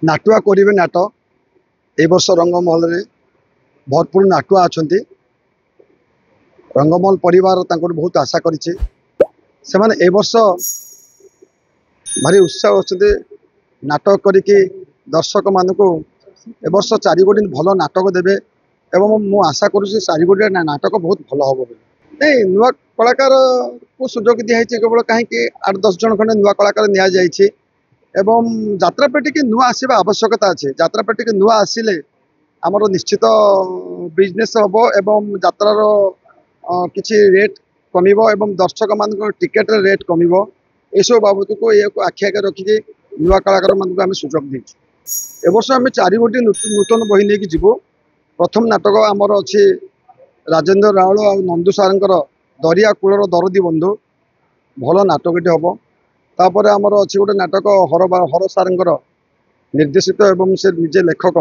नाटुआ करेंगे नाट ए वर्ष रंगमहल में भरपूर नाटुआ अच्छा रंगमहल परिवार बहुत आशा करें ए वर्ष भारी उत्साह अच्छे नाटक करके दर्शक मान को ए वर्ष 4 भल नाटक देवे एवं मु आशा करुँच 4 नाटक बहुत भल हम नहीं नुआ कलाकार को सुजोग दिखाई केवल कहीं 8-10 जन खंडे नुआ कलाकार नि जाइए एवं यात्रापेटी की नुआ आसवा आवश्यकता अच्छे यात्रापेटी की नुआ आसिले आमर निश्चित बिजनेस हम एवं यात्रार किसी रेट कमिब एवं दर्शक मान टिकेट रेट कमिब यू बाबद को ये आखि आगे रखिकी नुआ कलाकार मान आम सुजोग देचु ए वर्ष आम 4 नूतन बही नहीं जीवु प्रथम नाटक आमर अच्छी राजेन्द्र राउल और नंदू सार दरिया कूलर दरदी बंधु भल नाटकटी हम तापर आमर अच्छी गोटे नाटक हर सार निर्देशित एवं से निजे लेखक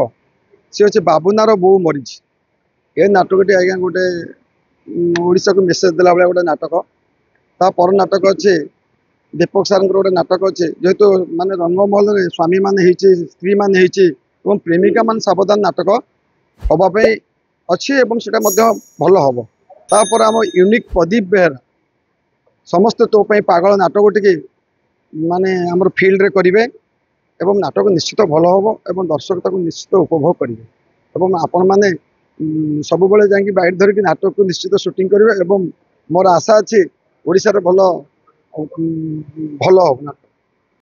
सी अच्छे बाबुनार बो मरी ए नाटकटी आज्ञा गोटे ओडिशा को मेसेज देला भाई गोटे नाटक तापर नाटक अच्छे दीपक सार गोटे नाटक अच्छे जेहेतु माने रंगमहल स्वामी मान स्त्री मान प्रेमिका मान सावधान नाटक हवाई अच्छी एवं से भल हम तापर आम यूनिक प्रदीप बेहरा समस्ते तो पागल नाटक टी माने आमर फील्ड रे करेंगे एवं नाटक निश्चित भल हम एवं दर्शक निश्चित उपभोग करेंगे एवं आपण मैंने सब जा बाइट धरिकी नाटक को निश्चित शूटिंग करेंगे एवं मोर आशा अच्छी ओडिशा रे भल भल हम नाटक।